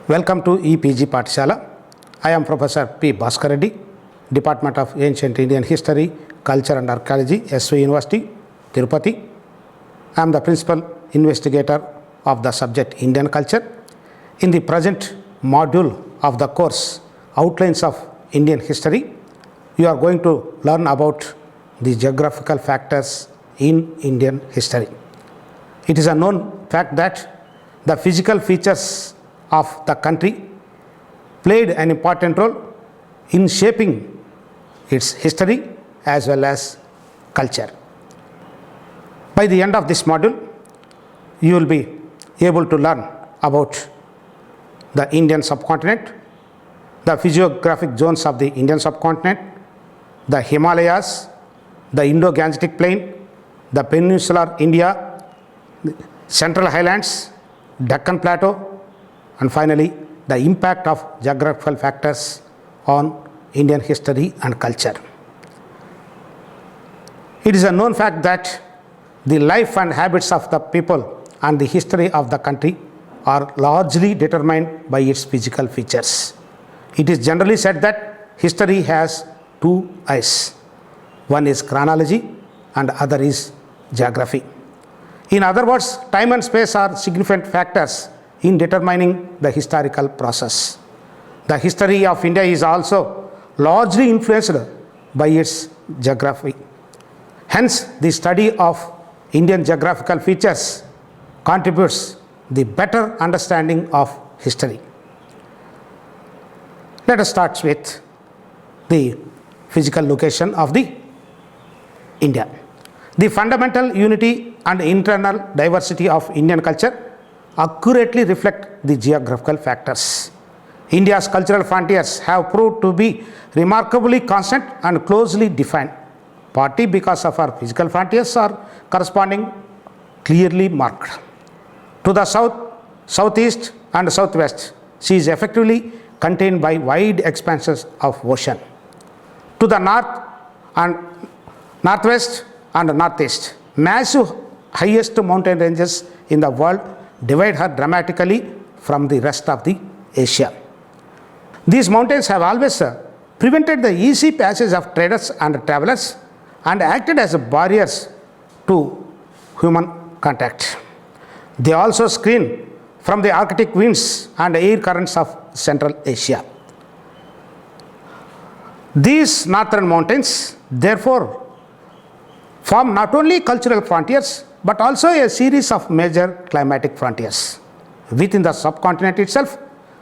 Welcome to EPG Pathshala. I am Professor P. Bhaskar Reddy, Department of Ancient Indian History, Culture and Archaeology, SV University, Tirupati. I am the principal investigator of the subject Indian culture. In the present module of the course Outlines of Indian History, you are going to learn about the geographical factors in Indian history. It is a known fact that the physical features of the country played an important role in shaping its history as well as culture. By the end of this module, you will be able to learn about the Indian subcontinent, the physiographic zones of the Indian subcontinent, the Himalayas, the Indo-Gangetic Plain, the peninsular India, the Central Highlands, Deccan Plateau, and finally the impact of geographical factors on Indian history and culture. It is a known fact that the life and habits of the people and the history of the country are largely determined by its physical features. It is generally said that history has two eyes. One is chronology and other is geography. In other words, time and space are significant factors in determining the historical process. The history of India is also largely influenced by its geography. Hence, the study of Indian geographical features contributes the better understanding of history. Let us start with the physical location of the India. The fundamental unity and internal diversity of Indian culture accurately reflect the geographical factors. India's cultural frontiers have proved to be remarkably constant and closely defined, partly because of our physical frontiers are corresponding clearly marked. To the south, southeast and southwest, she is effectively contained by wide expanses of ocean. To the north and northwest and northeast, massive highest mountain ranges in the world divide her dramatically from the rest of the Asia. These mountains have always prevented the easy passage of traders and travelers and acted as barriers to human contact. They also screen from the Arctic winds and air currents of Central Asia. These northern mountains, therefore, form not only cultural frontiers but also a series of major climatic frontiers. Within the subcontinent itself,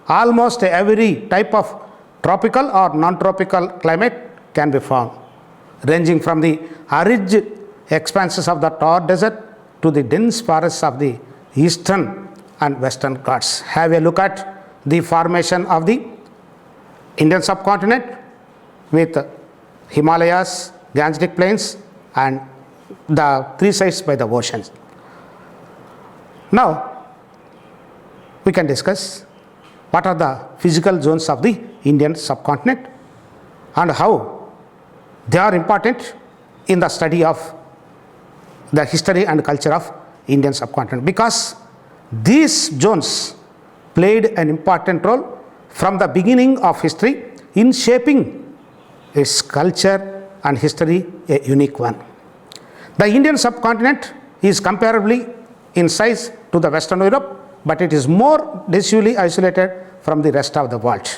almost every type of tropical or non-tropical climate can be found, ranging from the arid expanses of the Thar Desert to the dense forests of the eastern and western Ghats. Have a look at the formation of the Indian subcontinent with Himalayas, Gangetic Plains, and the three sides by the oceans. Now, we can discuss what are the physical zones of the Indian subcontinent and how they are important in the study of the history and culture of Indian subcontinent, because these zones played an important role from the beginning of history in shaping its culture and history, a unique one. The Indian subcontinent is comparably in size to the Western Europe, but it is more decisively isolated from the rest of the world.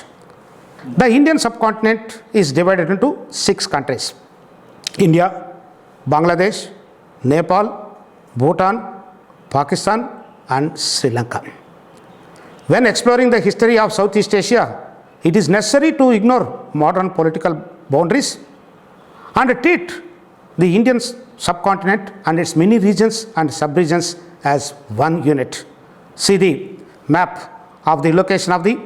The Indian subcontinent is divided into 6 countries: India, Bangladesh, Nepal, Bhutan, Pakistan, and Sri Lanka. When exploring the history of Southeast Asia, it is necessary to ignore modern political boundaries and treat the Indian subcontinent and its many regions and subregions as one unit. See the map of the location of the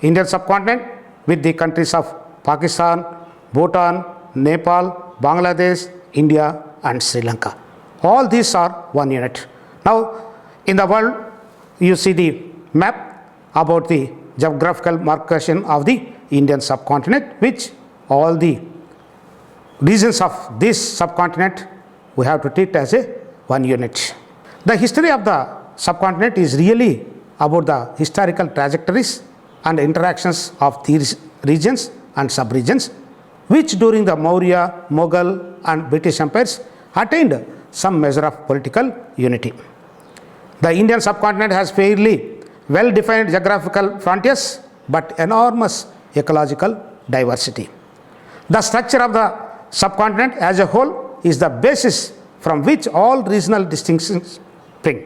Indian subcontinent with the countries of Pakistan, Bhutan, Nepal, Bangladesh, India, and Sri Lanka. All these are one unit. Now, in the world, you see the map about the geographical marcation of the Indian subcontinent, which all the regions of this subcontinent we have to treat as a one unit. The history of the subcontinent is really about the historical trajectories and interactions of these regions and sub-regions, which during the Maurya, Mughal and British empires attained some measure of political unity. The Indian subcontinent has fairly well-defined geographical frontiers but enormous ecological diversity. The structure of the subcontinent as a whole is the basis from which all regional distinctions spring.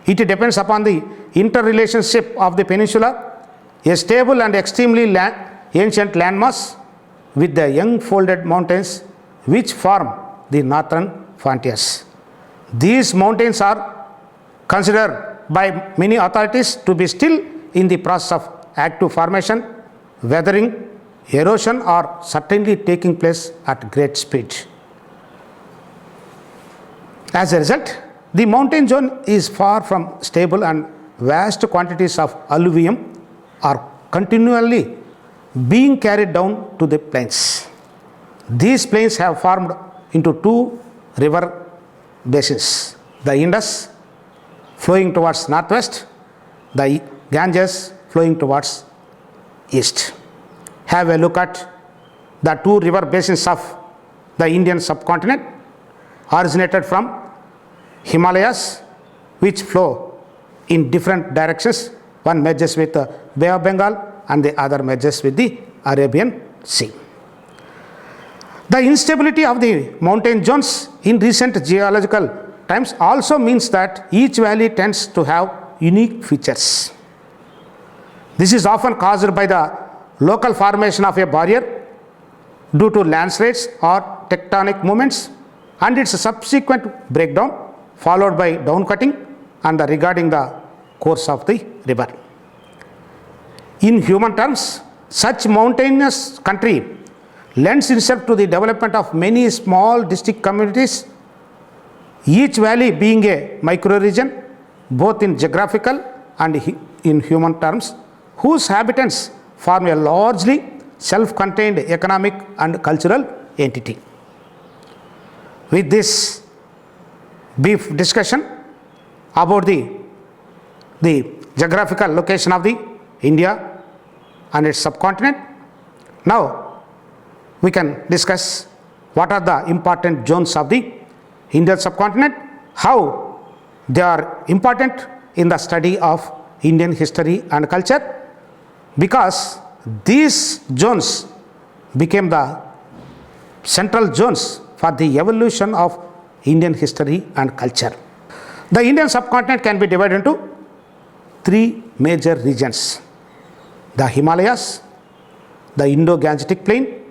It depends upon the interrelationship of the peninsula, a stable and extremely ancient landmass with the young folded mountains which form the northern frontiers. These mountains are considered by many authorities to be still in the process of active formation, weathering, erosion are certainly taking place at great speed. As a result, the mountain zone is far from stable and vast quantities of alluvium are continually being carried down to the plains. These plains have formed into two river basins, the Indus flowing towards northwest, the Ganges flowing towards east. Have a look at the two river basins of the Indian subcontinent originated from Himalayas, which flow in different directions. One merges with the Bay of Bengal and the other merges with the Arabian Sea. The instability of the mountain zones in recent geological times also means that each valley tends to have unique features. This is often caused by the local formation of a barrier due to landslides or tectonic movements and its subsequent breakdown, followed by downcutting and regarding the course of the river. In human terms, such mountainous country lends itself to the development of many small distinct communities, each valley being a microregion both in geographical and in human terms, whose habitants form a largely self-contained economic and cultural entity. With this brief discussion about the geographical location of the India and its subcontinent, now we can discuss what are the important zones of the Indian subcontinent, how they are important in the study of Indian history and culture, because these zones became the central zones for the evolution of Indian history and culture. The Indian subcontinent can be divided into three major regions: the Himalayas, the Indo-Gangetic Plain,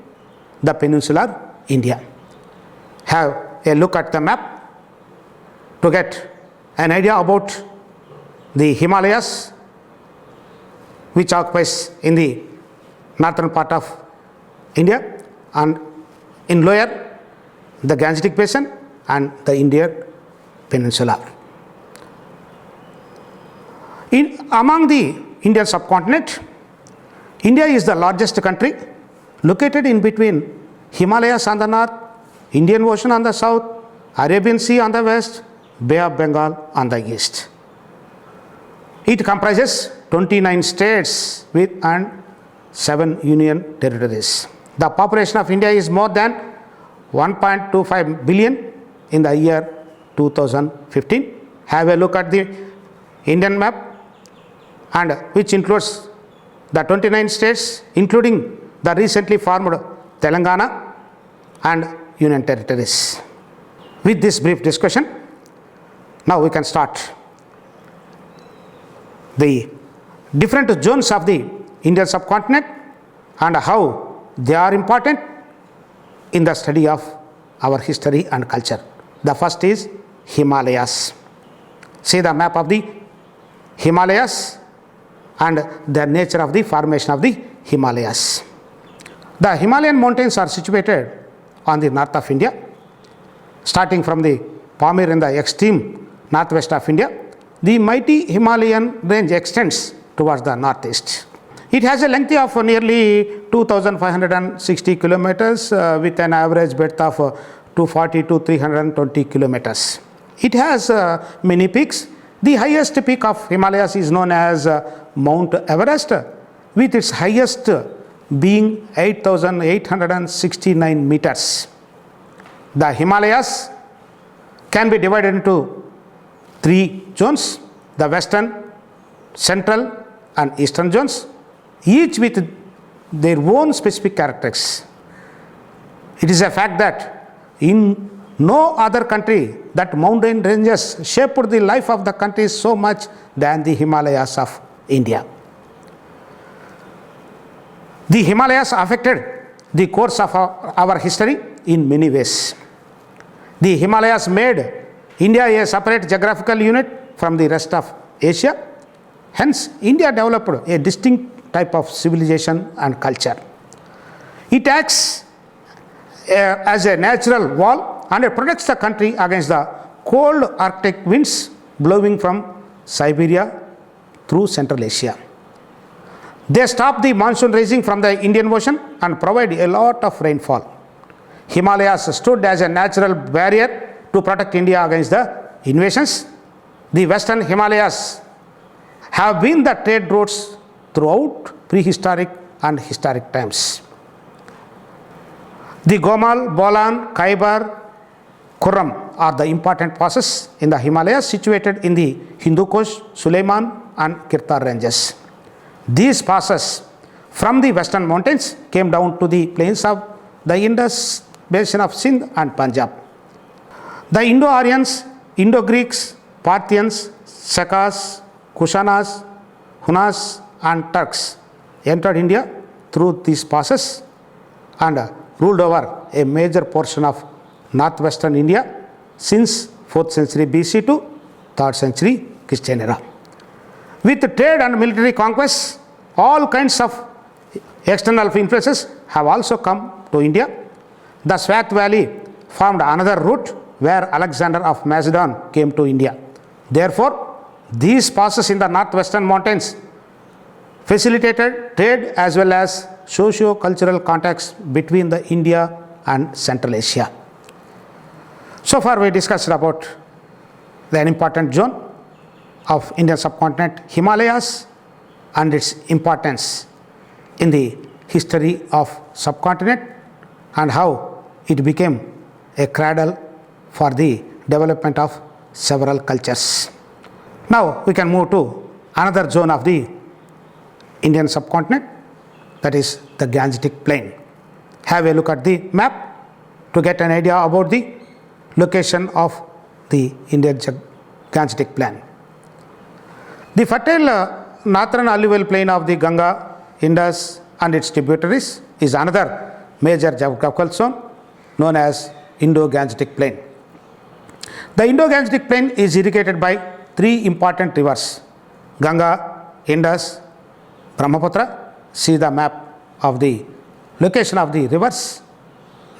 the peninsular India. Have a look at the map to get an idea about the Himalayas, which occupies in the northern part of India, and in lower the Gangetic Basin and the Indian Peninsula. Among the Indian subcontinent, India is the largest country, located in between Himalayas on the north, Indian Ocean on the south, Arabian Sea on the west, Bay of Bengal on the east. It comprises 29 states and 7 union territories. The population of India is more than 1.25 billion in the year 2015. Have a look at the Indian map, and which includes the 29 states, including the recently formed Telangana and union territories. With this brief discussion, now we can start the different zones of the Indian subcontinent and how they are important in the study of our history and culture. The first is Himalayas. See the map of the Himalayas and the nature of the formation of the Himalayas. The Himalayan mountains are situated on the north of India, starting from the Pamir in the extreme northwest of India. The mighty Himalayan range extends towards the northeast. It has a length of nearly 2,560 kilometers with an average breadth of 240 to 320 kilometers. It has many peaks The highest peak of Himalayas is known as Mount Everest, with its highest being 8,869 meters. The Himalayas can be divided into three zones: the western, central and eastern zones, each with their own specific characteristics. It is a fact that in no other country that mountain ranges shaped the life of the country so much than the Himalayas of India. The Himalayas affected the course of our history in many ways. The Himalayas made India a separate geographical unit from the rest of Asia. Hence, India developed a distinct type of civilization and culture. It acts as a natural wall and it protects the country against the cold Arctic winds blowing from Siberia through Central Asia. They stop the monsoon rising from the Indian Ocean and provide a lot of rainfall. Himalayas stood as a natural barrier to protect India against the invasions. The western Himalayas have been the trade routes throughout prehistoric and historic times. The Gomal, Bolan, Khyber, Kurram are the important passes in the Himalayas situated in the Hindu Kush, Suleiman and Kirtar ranges. These passes from the western mountains came down to the plains of the Indus basin of Sindh and Punjab. The Indo-Aryans, Indo-Greeks, Parthians, Sakas, Kushanas, Hunas and Turks entered India through these passes and ruled over a major portion of northwestern India since 4th century BC to 3rd century Christian era. With trade and military conquests, all kinds of external influences have also come to India. The Swat Valley formed another route where Alexander of Macedon came to India. Therefore, these passes in the northwestern mountains facilitated trade as well as socio-cultural contacts between the India and Central Asia. So far we discussed about an important zone of Indian subcontinent, Himalayas, and its importance in the history of subcontinent and how it became a cradle for the development of several cultures. Now we can move to another zone of the Indian subcontinent, that is the Gangetic Plain. Have a look at the map to get an idea about the location of the Indian Gangetic Plain. The fertile northern alluvial plain of the Ganga, Indus and its tributaries is another major geographical zone known as Indo-Gangetic Plain. The Indo-Gangetic Plain is irrigated by three important rivers: Ganga, Indus, Brahmaputra. See the map of the location of the rivers,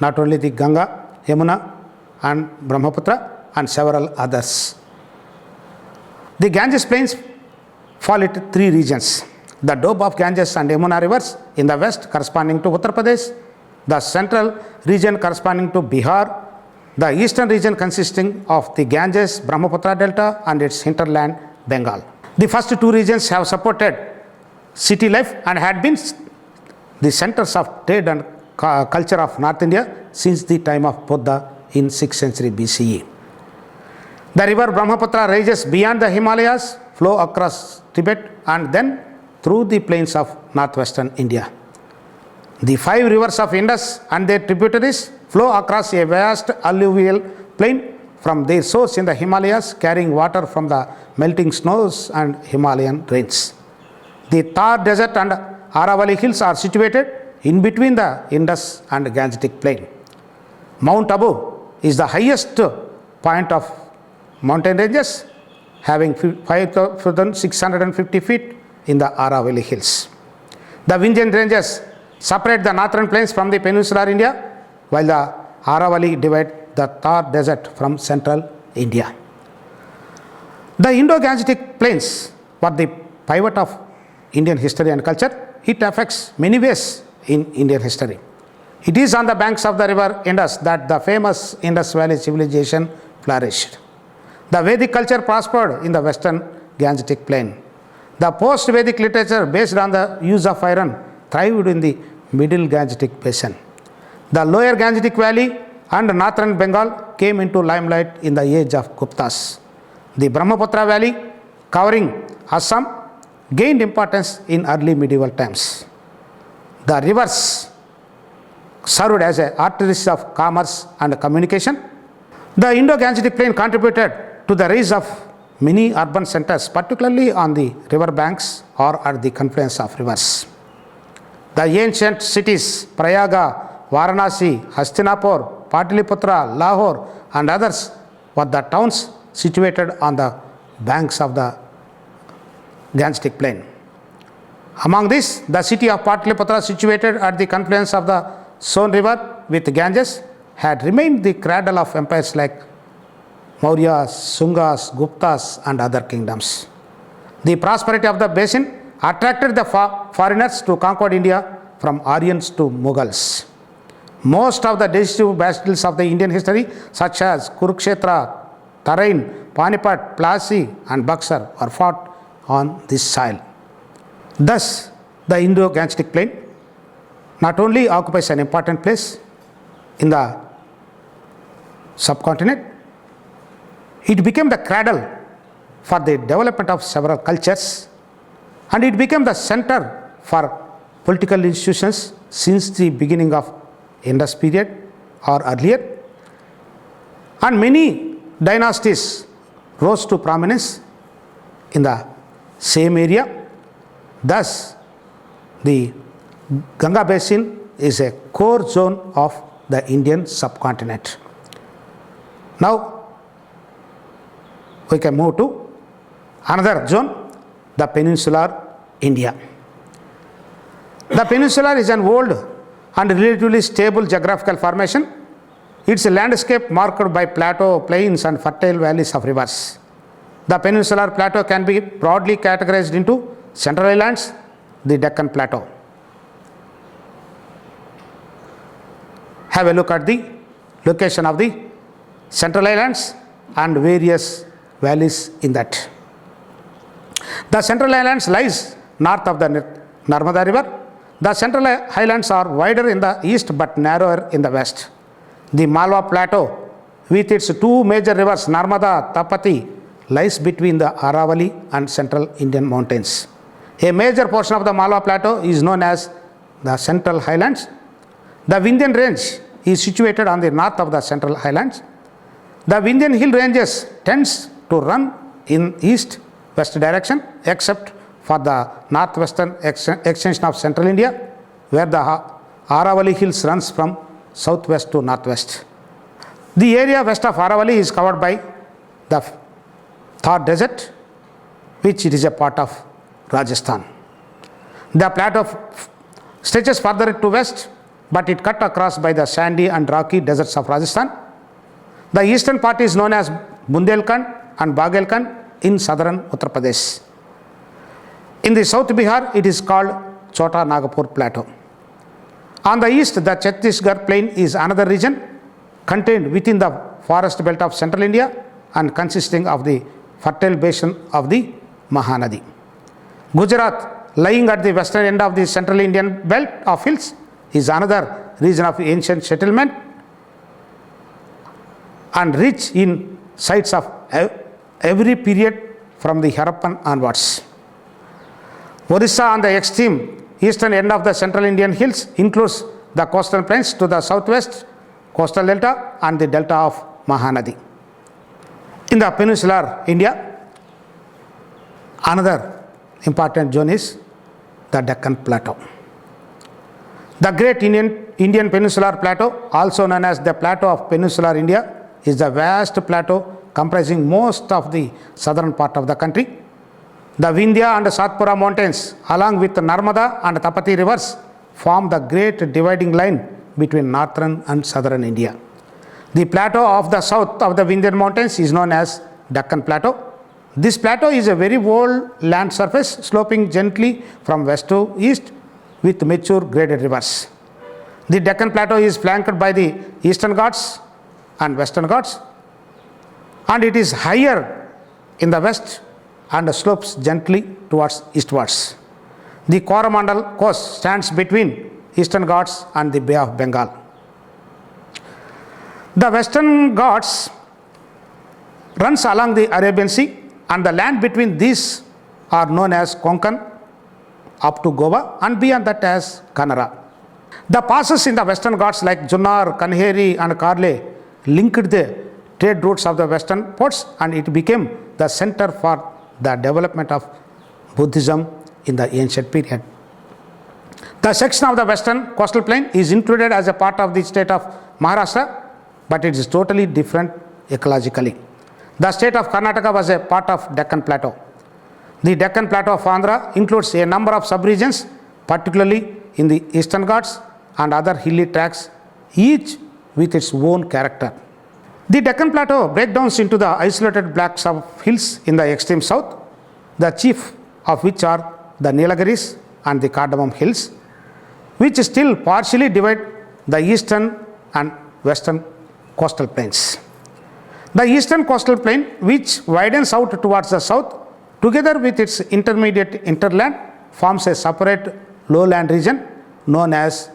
not only the Ganga, Yamuna and Brahmaputra and several others. The Ganges plains fall into three regions: the Doab of Ganges and Yamuna rivers in the west corresponding to Uttar Pradesh, the central region corresponding to Bihar, the eastern region consisting of the Ganges, Brahmaputra delta and its hinterland Bengal. The first two regions have supported city life and had been the centers of trade and culture of North India since the time of Buddha in 6th century BCE. The river Brahmaputra rises beyond the Himalayas, flow across Tibet and then through the plains of northwestern India. The five rivers of Indus and their tributaries flow across a vast alluvial plain from their source in the Himalayas, carrying water from the melting snows and Himalayan rains. The Thar Desert and Aravalli Hills are situated in between the Indus and Gangetic Plain. Mount Abu is the highest point of mountain ranges, having 5,650 feet in the Aravalli Hills. The Vindhyan ranges separate the northern plains from the peninsular India, while the Aravalli divide the Thar Desert from central India. The Indo-Gangetic Plains were the pivot of Indian history and culture. It affects many ways in Indian history. It is on the banks of the river Indus that the famous Indus Valley civilization flourished. The Vedic culture prospered in the western Gangetic plain. The post-Vedic literature based on the use of iron thrived in the middle Gangetic basin. The lower Gangetic valley and northern Bengal came into limelight in the age of Guptas. The Brahmaputra valley covering Assam gained importance in early medieval times. The rivers served as arteries of commerce and communication. The Indo-Gangetic plain contributed to the rise of many urban centers, particularly on the river banks or at the confluence of rivers. The ancient cities Prayaga, Varanasi, Hastinapur, Pataliputra, Lahore and others were the towns situated on the banks of the Gangetic plain. Among these, the city of Pataliputra, situated at the confluence of the Son river with Ganges, had remained the cradle of empires like Mauryas, Sungas, Guptas and other kingdoms. The prosperity of the basin attracted the foreigners to conquer India, from Aryans to Mughals. Most of the decisive battles of the Indian history, such as Kurukshetra, Tarain, Panipat, Plassey and Buxar, were fought on this soil. Thus, the Indo-Gangetic plain not only occupies an important place in the subcontinent, it became the cradle for the development of several cultures, and it became the center for political institutions since the beginning of Indus period or earlier, and many dynasties rose to prominence in the same area. Thus, the Ganga basin is a core zone of the Indian subcontinent. Now, we can move to another zone, the peninsular India. The peninsula is an old and relatively stable geographical formation. Its landscape marked by plateau, plains and fertile valleys of rivers. The peninsular plateau can be broadly categorized into Central Highlands, the Deccan Plateau. Have a look at the location of the Central Highlands and various valleys in that. The Central Highlands lies north of the Narmada River. The Central Highlands are wider in the east but narrower in the west. The Malwa Plateau, with its two major rivers Narmada, Tapati, lies between the Aravalli and Central Indian mountains. A major portion of the Malwa Plateau is known as the Central Highlands. The Vindhyan Range is situated on the north of the Central Highlands. The Vindhyan Hill Ranges tends to run in east-west direction, except for the northwestern extension of Central India, where the Aravalli Hills runs from southwest to northwest. The area west of Aravalli is covered by the Thar Desert, which it is a part of Rajasthan. The plateau stretches further to west, but it cut across by the sandy and rocky deserts of Rajasthan. The eastern part is known as Bundelkhand and Bagelkhand in southern Uttar Pradesh. In the South Bihar, it is called Chota Nagpur Plateau. On the east, the Chhattisgarh Plain is another region contained within the forest belt of Central India and consisting of the fertile basin of the Mahanadi. Gujarat, lying at the western end of the Central Indian belt of hills, is another region of ancient settlement and rich in sites of every period from the Harappan onwards. Orissa, on the extreme eastern end of the Central Indian hills, includes the coastal plains to the southwest, coastal delta and the delta of Mahanadi. In the peninsular India, another important zone is the Deccan Plateau. The great Indian Peninsular Plateau, also known as the Plateau of Peninsular India, is the vast plateau comprising most of the southern part of the country. The Vindhya and Satpura mountains, along with Narmada and Tapati rivers, form the great dividing line between northern and southern India. The plateau of the south of the Vindhyan mountains is known as Deccan Plateau. This plateau is a very old land surface sloping gently from west to east with mature graded rivers. The Deccan Plateau is flanked by the Eastern Ghats and Western Ghats, and it is higher in the west and slopes gently towards eastwards. The Coromandel coast stands between Eastern Ghats and the Bay of Bengal. The Western Ghats runs along the Arabian Sea, and the land between these are known as Konkan up to Goa, and beyond that as Kanara. The passes in the Western Ghats like Junnar, Kanheri and Karle linked the trade routes of the western ports, and it became the center for the development of Buddhism in the ancient period. The section of the western coastal plain is included as a part of the state of Maharashtra, but it is totally different ecologically. The state of Karnataka was a part of Deccan Plateau. The Deccan Plateau of Andhra includes a number of subregions, particularly in the Eastern Ghats and other hilly tracts, each with its own character. The Deccan Plateau breaks down into the isolated blocks of hills in the extreme south, the chief of which are the Nilagiris and the Cardamom Hills, which still partially divide the eastern and western coastal plains. The eastern coastal plain, which widens out towards the south, together with its intermediate hinterland, forms a separate lowland region known as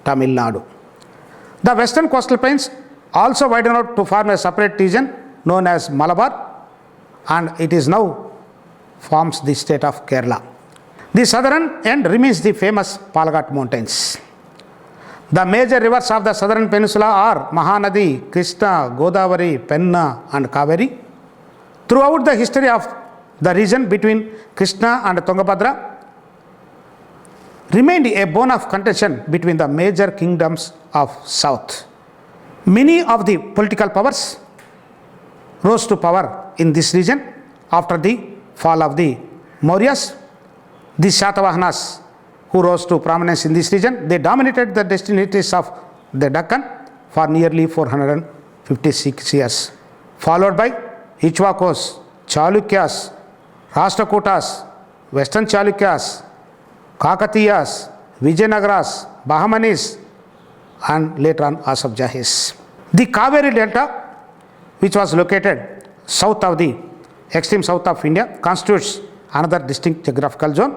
Tamil Nadu. The western coastal plains also widen out to form a separate region known as Malabar, and it is now forms the state of Kerala. The southern end remains the famous Palghat Mountains. The major rivers of the southern peninsula are Mahanadi, Krishna, Godavari, Penna and Kaveri. Throughout the history of the region between Krishna and Tungabhadra remained a bone of contention between the major kingdoms of south. Many of the political powers rose to power in this region after the fall of the Mauryas. The Shatavahanas, who rose to prominence in this region, they dominated the destinies of the Deccan for nearly 456 years, followed by Ichwakos, Chalukyas, Rashtrakutas, Western Chalukyas, Kakatiyas, Vijayanagaras, Bahamanis, and later on Asafjahis. The Kaveri Delta, which was located south of the extreme south of India, constitutes another distinct geographical zone.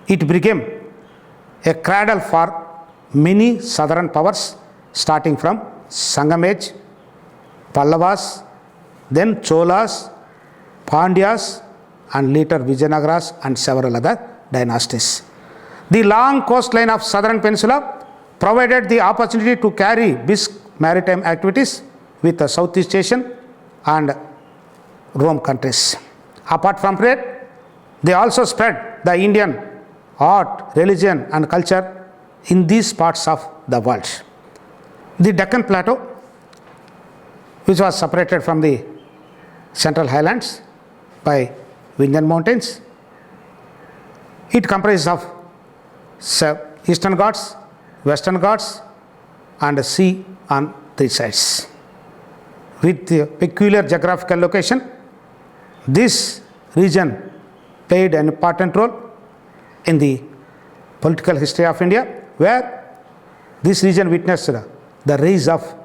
It became a cradle for many southern powers, starting from Sangam age, Pallavas, then Cholas, Pandyas, and later Vijayanagaras and several other dynasties. The long coastline of southern peninsula provided the opportunity to carry brisk maritime activities with the Southeast Asian and Rome countries. Apart from trade, they also spread the Indian art, religion and culture in these parts of the world. The Deccan Plateau, which was separated from the Central Highlands by Vindhyan Mountains, it comprises of Eastern Ghats, Western Ghats and a sea on three sides. With the peculiar geographical location, this region played an important role in the political history of India, where this region witnessed the rise of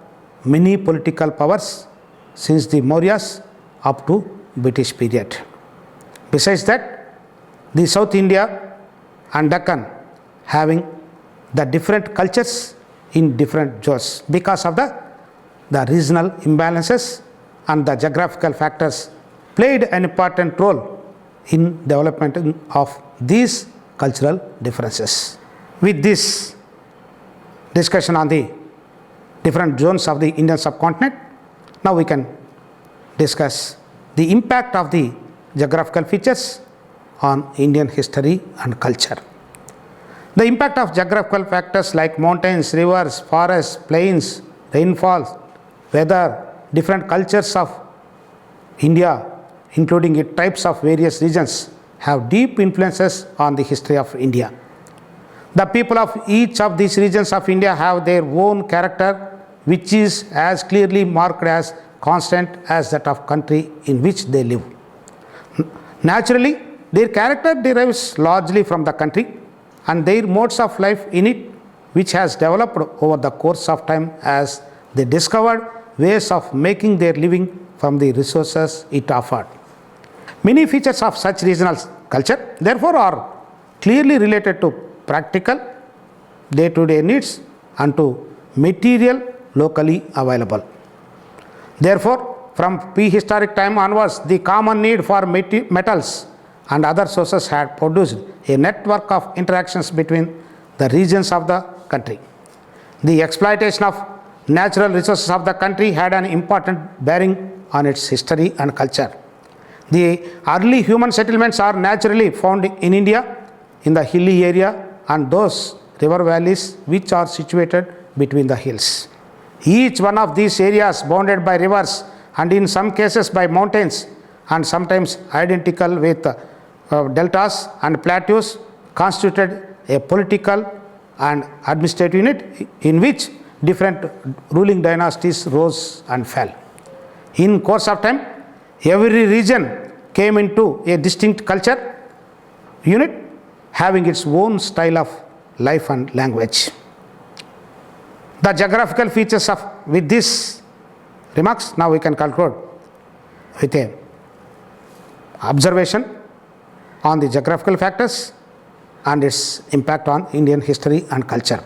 many political powers since the Mauryas up to British period. Besides that, the South India and Deccan having the different cultures in different zones because of the regional imbalances and the geographical factors played an important role in development of these cultural differences. With this discussion on the different zones of the Indian subcontinent, now we can discuss the impact of the geographical features on Indian history and culture. The impact of geographical factors like mountains, rivers, forests, plains, rainfall, weather, different cultures of India, including its types of various regions, have deep influences on the history of India. The people of each of these regions of India have their own character, which is as clearly marked as constant as that of country in which they live. Naturally, their character derives largely from the country and their modes of life in it, which has developed over the course of time as they discovered ways of making their living from the resources it offered. Many features of such regional culture, therefore, are clearly related to practical day-to-day needs and to material locally available. Therefore, from prehistoric time onwards, the common need for metals and other sources had produced a network of interactions between the regions of the country. The exploitation of natural resources of the country had an important bearing on its history and culture. The early human settlements are naturally found in India, in the hilly area and those river valleys which are situated between the hills. Each one of these areas bounded by rivers and in some cases by mountains and sometimes identical with deltas and plateaus constituted a political and administrative unit in which different ruling dynasties rose and fell. In course of time, every region came into a distinct culture unit having its own style of life and language. The geographical features of with these remarks, now we can conclude with a observation on the geographical factors and its impact on Indian history and culture.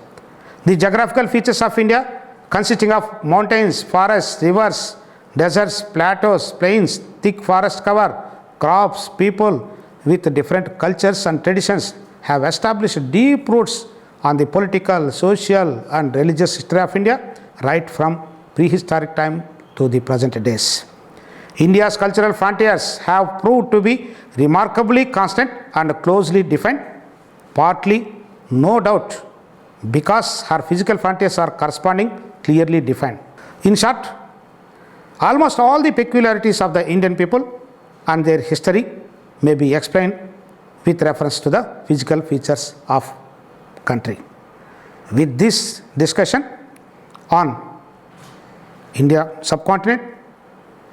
The geographical features of India consisting of mountains, forests, rivers, deserts, plateaus, plains, thick forest cover, crops, people with different cultures and traditions have established deep roots on the political, social and religious history of India right from prehistoric time to the present days. India's cultural frontiers have proved to be remarkably constant and closely defined, partly, no doubt, because her physical frontiers are corresponding clearly defined. In short, almost all the peculiarities of the Indian people and their history may be explained with reference to the physical features of country. With this discussion on India subcontinent,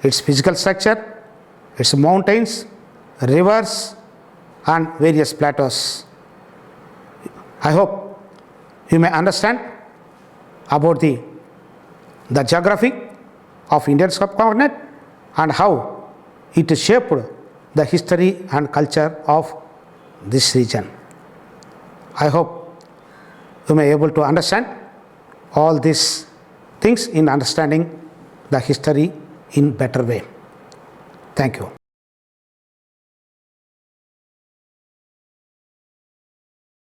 its physical structure, its mountains, rivers and various plateaus, I hope you may understand about the geography of Indian subcontinent and how it shaped the history and culture of this region. I hope you may be able to understand all these things in understanding the history in better way. Thank you.